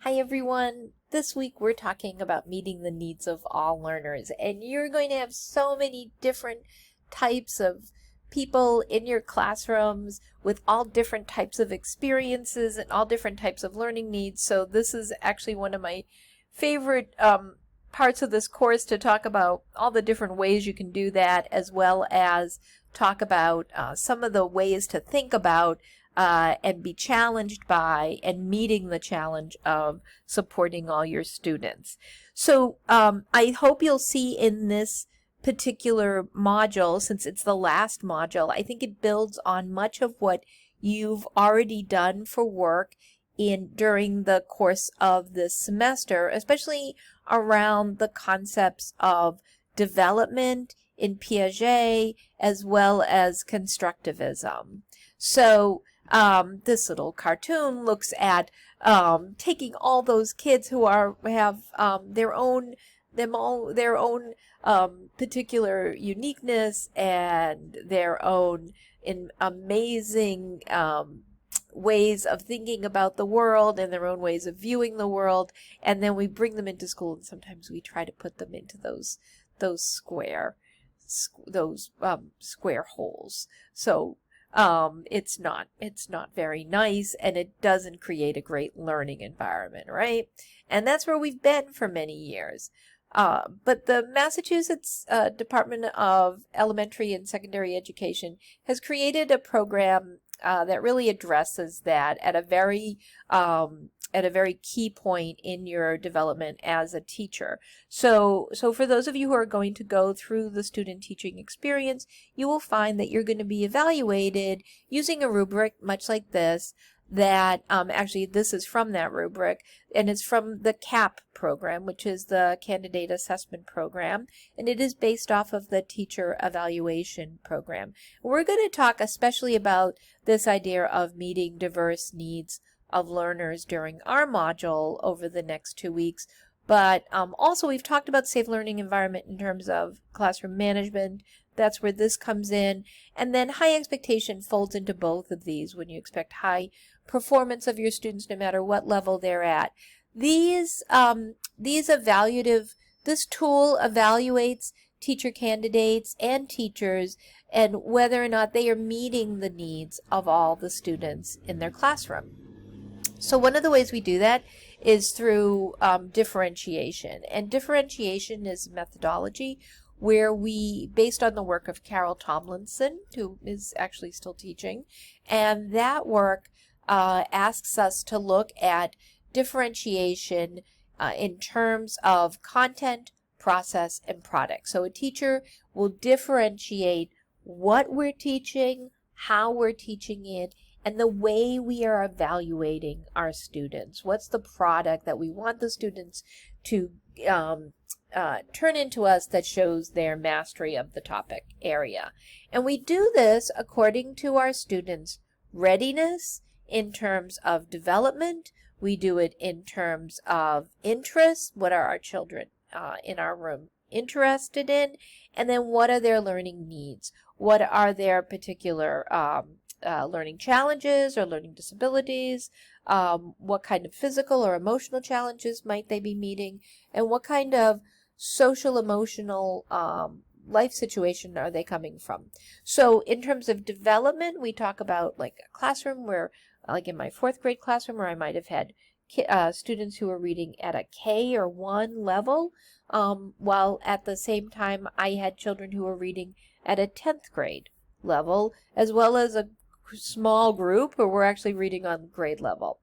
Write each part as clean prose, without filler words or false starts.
Hi everyone. This week we're talking about meeting the needs of all learners, and you're going to have so many different types of people in your classrooms with all different types of experiences and all different types of learning needs. So this is actually one of my favorite parts of this course, to talk about all the different ways you can do that, as well as talk about some of the ways to think about and be challenged by and meeting the challenge of supporting all your students. So I hope you'll see in this particular module, since it's the last module, I think it builds on much of what you've already done for work during the course of this semester, especially around the concepts of development in Piaget as well as constructivism. So this little cartoon looks at taking all those kids who have their own particular uniqueness and their own amazing ways of thinking about the world and their own ways of viewing the world, and then we bring them into school, and sometimes we try to put them into those square holes. So it's not very nice, and it doesn't create a great learning environment, right? And that's where we've been for many years. But the Massachusetts Department of Elementary and Secondary Education has created a program that really addresses that at a very key point in your development as a teacher. So for those of you who are going to go through the student teaching experience, you will find that you're going to be evaluated using a rubric much like this, that actually this is from that rubric, and it's from the CAP program, which is the Candidate Assessment Program, and it is based off of the Teacher Evaluation Program. We're going to talk especially about this idea of meeting diverse needs of learners during our module over the next 2 weeks. But also we've talked about safe learning environment in terms of classroom management. That's where this comes in. And then high expectation folds into both of these when you expect high performance of your students no matter what level they're at. This tool evaluates teacher candidates and teachers and whether or not they are meeting the needs of all the students in their classroom. So one of the ways we do that is through differentiation. And differentiation is a methodology where we, based on the work of Carol Tomlinson, who is actually still teaching, and that work asks us to look at differentiation in terms of content, process, and product. So a teacher will differentiate what we're teaching, how we're teaching it, and the way we are evaluating our students. What's the product that we want the students to turn into us that shows their mastery of the topic area? And we do this according to our students' readiness in terms of development. We do it in terms of interest. What are our children in our room interested in? And then what are their learning needs? What are their particular learning challenges or learning disabilities? What kind of physical or emotional challenges might they be meeting? And what kind of social emotional life situation are they coming from? So in terms of development, we talk about like a classroom where, like in my 4th grade classroom, where I might have had students who are reading at a K or 1 level, while at the same time I had children who were reading at a 10th grade level, as well as a small group who were actually reading on grade level.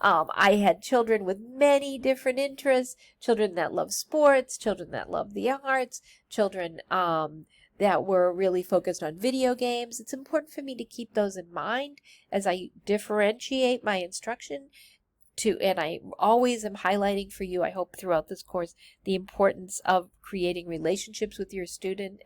I had children with many different interests, children that love sports, children that love the arts, children that were really focused on video games. It's important for me to keep those in mind as I differentiate my instruction and I always am highlighting for you, I hope throughout this course, the importance of creating relationships with your students,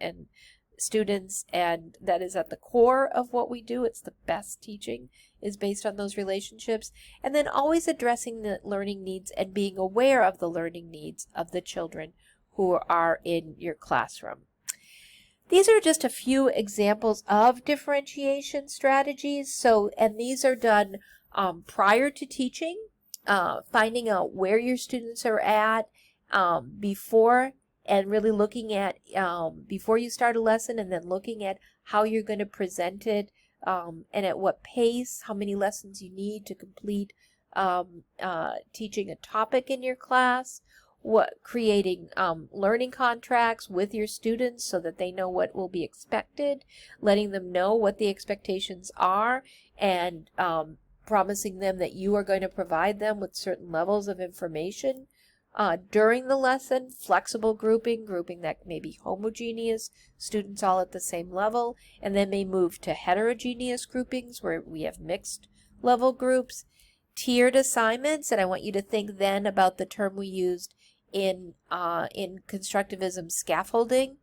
and that is at the core of what we do. It's the best teaching is based on those relationships. And then always addressing the learning needs and being aware of the learning needs of the children who are in your classroom. These are just a few examples of differentiation strategies. And these are done prior to teaching. finding out where your students are at before, and really looking at before you start a lesson, and then looking at how you're going to present it, and at what pace, how many lessons you need to complete teaching a topic in your class, creating learning contracts with your students so that they know what will be expected, letting them know what the expectations are, and promising them that you are going to provide them with certain levels of information during the lesson, flexible grouping that may be homogeneous, students all at the same level, and then may move to heterogeneous groupings where we have mixed level groups, tiered assignments, and I want you to think then about the term we used in constructivism, scaffolding,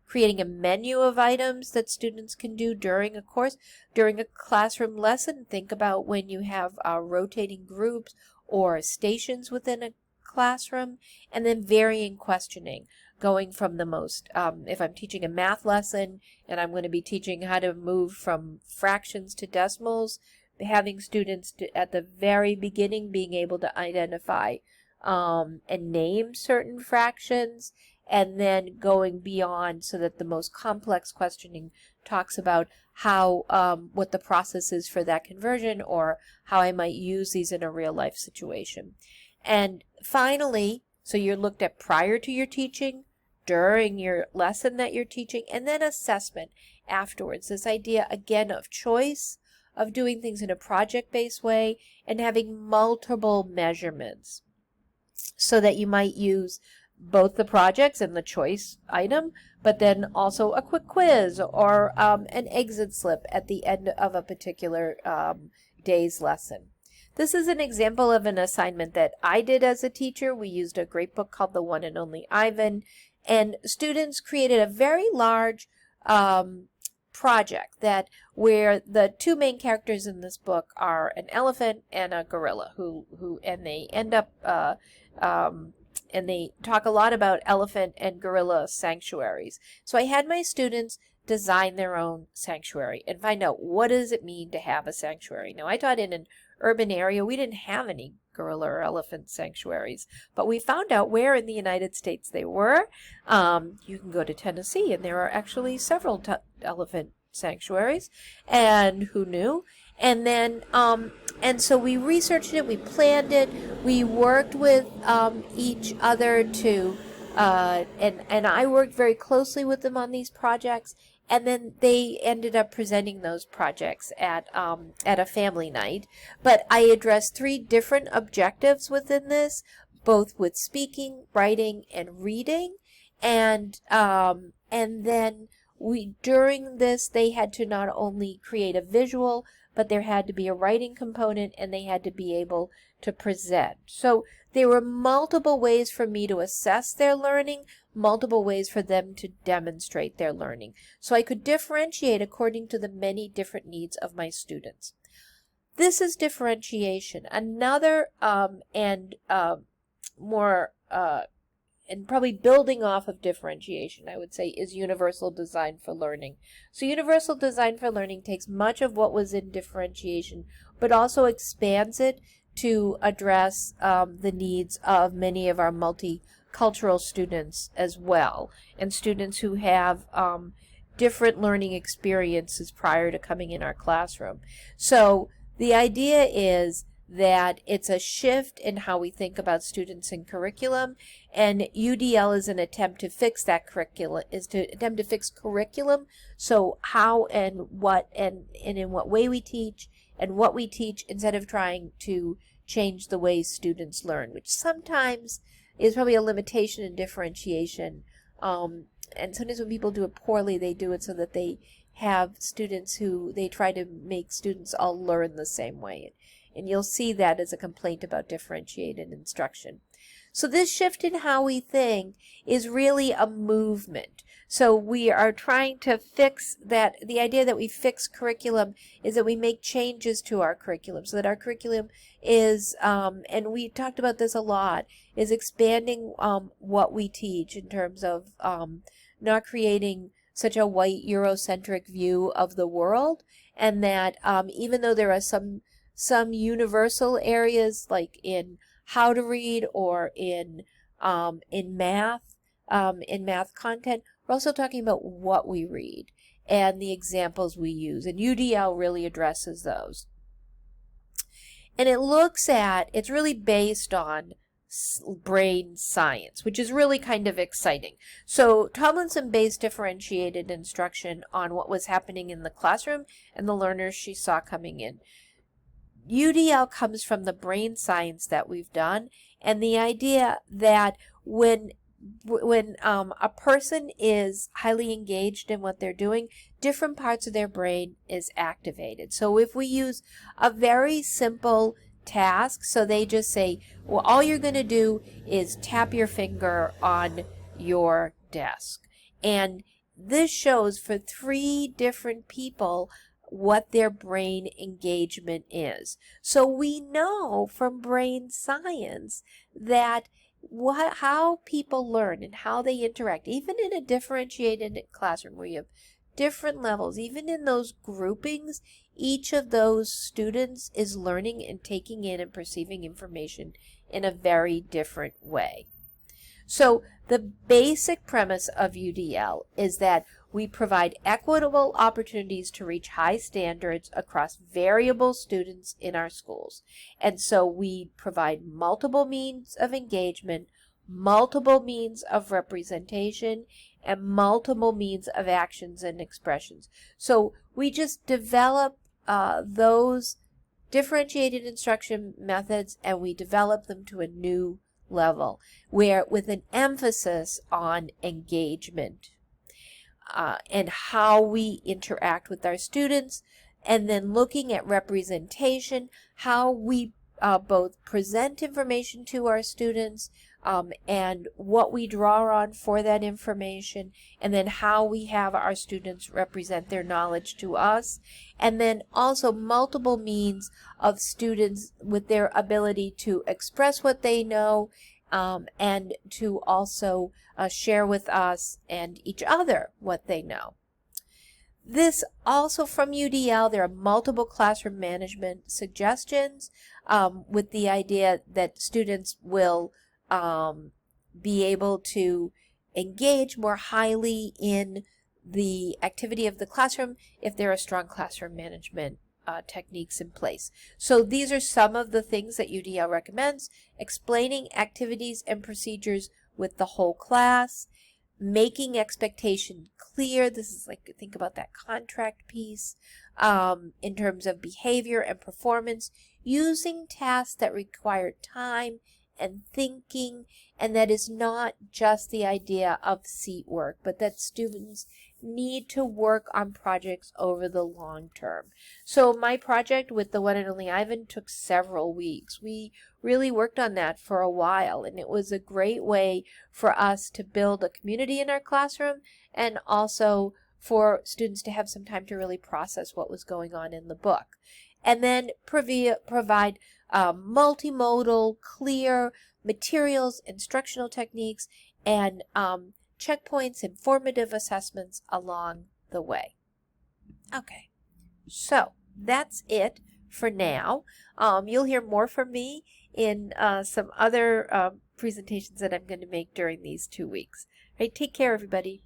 creating a menu of items that students can do during a course, during a classroom lesson. Think about when you have rotating groups or stations within a classroom, and then varying questioning, going from the most, if I'm teaching a math lesson and I'm going to be teaching how to move from fractions to decimals, having students at the very beginning being able to identify and name certain fractions, and then going beyond so that the most complex questioning talks about how what the process is for that conversion, or how I might use these in a real life situation. And finally, so you're looked at prior to your teaching, during your lesson that you're teaching, and then assessment afterwards. This idea again of choice, of doing things in a project-based way, and having multiple measurements so that you might use both the projects and the choice item, but then also a quick quiz or an exit slip at the end of a particular day's lesson. This is an example of an assignment that I did as a teacher. We used a great book called The One and Only Ivan, and students created a very large project where the two main characters in this book are an elephant and a gorilla, and they end up and they talk a lot about elephant and gorilla sanctuaries. So I had my students design their own sanctuary and find out, what does it mean to have a sanctuary? Now, I taught in an urban area. We didn't have any gorilla or elephant sanctuaries, but we found out where in the United States they were. You can go to Tennessee, and there are actually several elephant sanctuaries, and who knew? And then and so we researched it, we planned it, we worked with each other to and I worked very closely with them on these projects, and then they ended up presenting those projects at a family night. But I addressed 3 different objectives within this, both with speaking, writing, and reading, and then during this they had to not only create a visual, but there had to be a writing component, and they had to be able to present. So there were multiple ways for me to assess their learning, multiple ways for them to demonstrate their learning. So I could differentiate according to the many different needs of my students. This is differentiation. Another more and probably building off of differentiation, I would say, is universal design for learning. So universal design for learning takes much of what was in differentiation, but also expands it to address the needs of many of our multicultural students as well, and students who have different learning experiences prior to coming in our classroom. So the idea is that it's a shift in how we think about students and curriculum, and UDL is an attempt to fix that curriculum, curriculum. So how and what and in what way we teach and what we teach, instead of trying to change the way students learn, which sometimes is probably a limitation in differentiation. And sometimes when people do it poorly, they do it so that they have students who they try to make students all learn the same way. And you'll see that as a complaint about differentiated instruction. So this shift in how we think is really a movement. So we are trying to fix that. The idea that we fix curriculum is that we make changes to our curriculum, so that our curriculum is, and we talked about this a lot, is expanding what we teach in terms of not creating such a white Eurocentric view of the world, and that even though there are some some universal areas like in how to read or in math, in math content. We're also talking about what we read and the examples we use, and UDL really addresses those. And it's really based on brain science, which is really kind of exciting. So Tomlinson based differentiated instruction on what was happening in the classroom and the learners she saw coming in. UDL comes from the brain science that we've done, and the idea that when a person is highly engaged in what they're doing, different parts of their brain is activated. So if we use a very simple task, so they just say, well, all you're going to do is tap your finger on your desk. And this shows for 3 different people what their brain engagement is. So we know from brain science that how people learn and how they interact, even in a differentiated classroom where you have different levels, even in those groupings, each of those students is learning and taking in and perceiving information in a very different way. So the basic premise of UDL is that we provide equitable opportunities to reach high standards across variable students in our schools. And so we provide multiple means of engagement, multiple means of representation, and multiple means of actions and expressions. So we just develop those differentiated instruction methods, and we develop them to a new level, where with an emphasis on engagement and how we interact with our students, and then looking at representation, how we both present information to our students and what we draw on for that information, and then how we have our students represent their knowledge to us, and then also multiple means of students with their ability to express what they know and to also share with us and each other what they know. This also from UDL, there are multiple classroom management suggestions with the idea that students will be able to engage more highly in the activity of the classroom if there are strong classroom management techniques in place. So these are some of the things that UDL recommends: explaining activities and procedures with the whole class, making expectation clear. This is like, think about that contract piece in terms of behavior and performance, using tasks that require time and thinking, and that is not just the idea of seat work, but that students need to work on projects over the long term. So my project with the one and only Ivan took several weeks. We really worked on that for a while, and it was a great way for us to build a community in our classroom, and also for students to have some time to really process what was going on in the book. And then provide multimodal, clear materials, instructional techniques, and checkpoints and formative assessments along the way. Okay, so that's it for now. You'll hear more from me in some other presentations that I'm going to make during these 2 weeks. All right, take care, everybody.